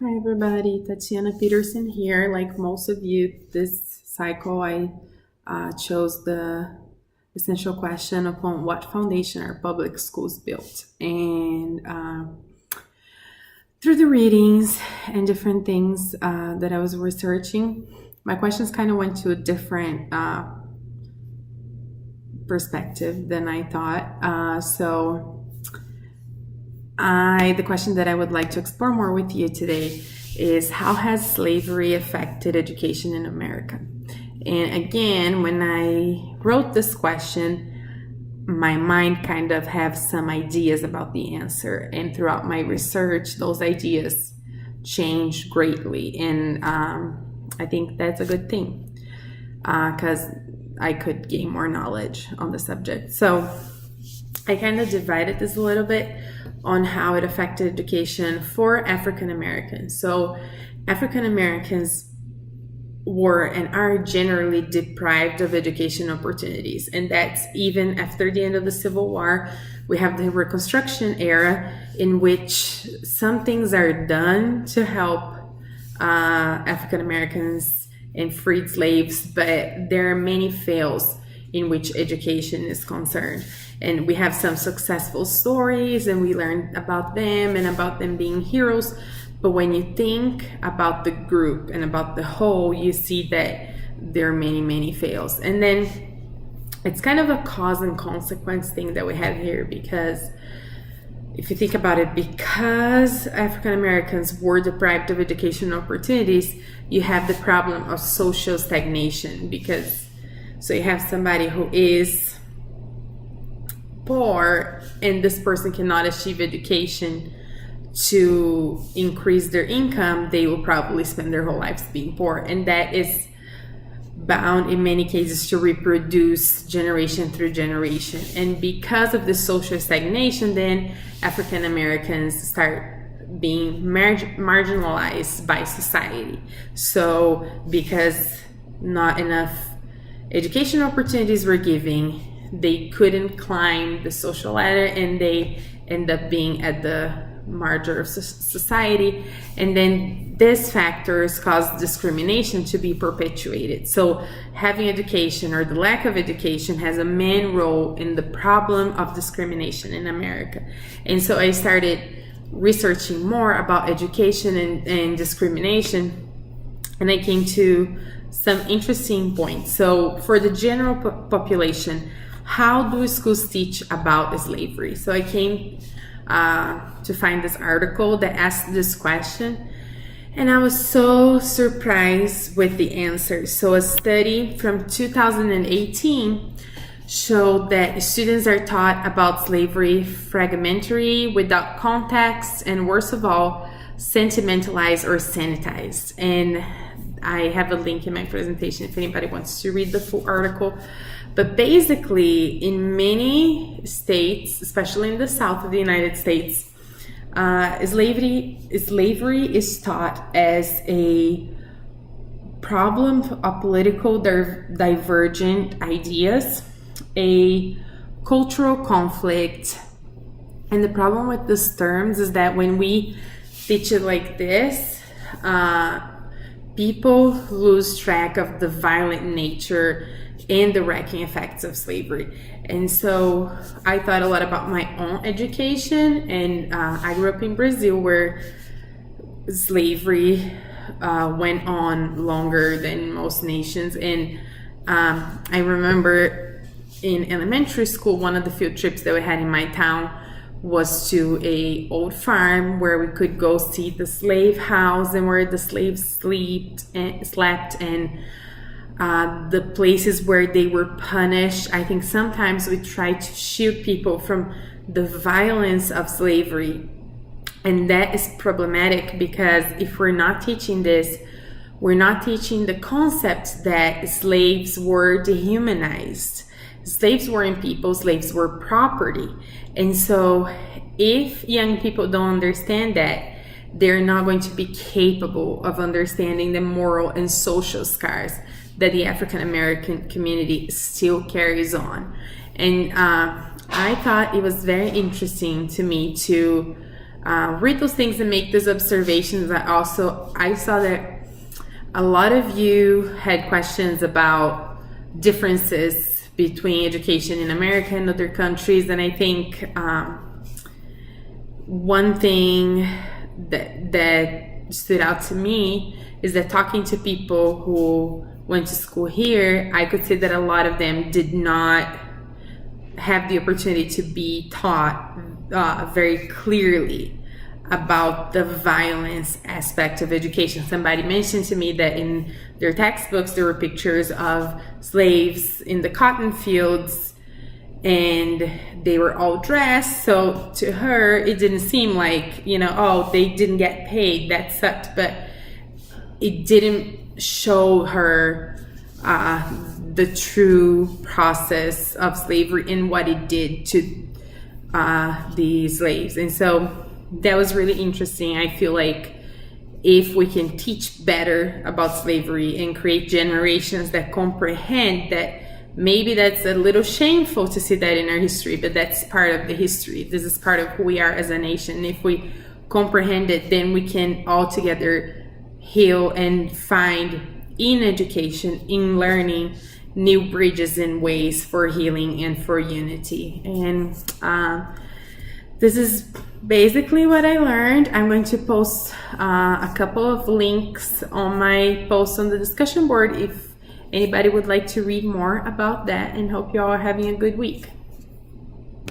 Hi everybody, Tatiana Peterson here. Like most of you, this cycle I chose the essential question upon what foundation are public schools built. And through the readings and different things that I was researching, my questions kind of went to a different perspective than I thought. The question that I would like to explore more with you today is how has slavery affected education in America? And again, when I wrote this question, my mind kind of have some ideas about the answer. And throughout my research, those ideas changed greatly. And I think that's a good thing because I could gain more knowledge on the subject. So I kind of divided this a little bit on how it affected education for African Americans. So African Americans were and are generally deprived of education opportunities, and that's even after the end of the Civil War. We have the Reconstruction era, in which some things are done to help African Americans and freed slaves, but there are many fails in which education is concerned. And we have some successful stories and we learn about them and about them being heroes. But when you think about the group and about the whole, you see that there are many, many fails. And then it's kind of a cause and consequence thing that we have here, because if you think about it, because African Americans were deprived of education opportunities, you have the problem of social stagnation. So you have somebody who is poor and this person cannot achieve education to increase their income, they will probably spend their whole lives being poor. And that is bound in many cases to reproduce generation through generation. And because of this social stagnation, then African Americans start being marginalized by society. So because not enough education opportunities were given, they couldn't climb the social ladder and they end up being at the margin of society. And then these factors cause discrimination to be perpetuated. So having education or the lack of education has a main role in the problem of discrimination in America. And so I started researching more about education and discrimination, and I came to some interesting points. So for the general population, how do schools teach about slavery? So I came to find this article that asked this question, and I was so surprised with the answers. So a study from 2018 showed that students are taught about slavery fragmentary, without context, and worst of all, sentimentalized or sanitized. And I have a link in my presentation if anybody wants to read the full article. But basically, in many states, especially in the South of the United States, slavery is taught as a problem of political divergent ideas, a cultural conflict. And the problem with these terms is that when we teach it like this, people lose track of the violent nature and the wrecking effects of slavery. And so I thought a lot about my own education, and I grew up in Brazil, where slavery went on longer than most nations. And I remember in elementary school, one of the field trips that we had in my town was to a old farm where we could go see the slave house and where the slaves slept, and the places where they were punished. I think sometimes we try to shield people from the violence of slavery, and that is problematic, because if we're not teaching this, we're not teaching the concept that slaves were dehumanized. Slaves weren't people, slaves were property. And so if young people don't understand that, they're not going to be capable of understanding the moral and social scars that the African American community still carries on. And I thought it was very interesting to me to read those things and make those observations. I saw that a lot of you had questions about differences between education in America and other countries, and I think one thing that stood out to me is that talking to people who went to school here, I could say that a lot of them did not have the opportunity to be taught very clearly about the violence aspect of education. Somebody mentioned to me that in their textbooks there were pictures of slaves in the cotton fields and they were all dressed, so to her it didn't seem like, oh, they didn't get paid, that sucked, but it didn't show her the true process of slavery and what it did to the slaves. And so that was really interesting. I feel like if we can teach better about slavery and create generations that comprehend that, maybe that's a little shameful to see that in our history, but that's part of the history. This is part of who we are as a nation. If we comprehend it, then we can all together heal and find in education, in learning, new bridges and ways for healing and for unity. And this is basically what I learned. I'm going to post a couple of links on my post on the discussion board if anybody would like to read more about that, and hope you all are having a good week.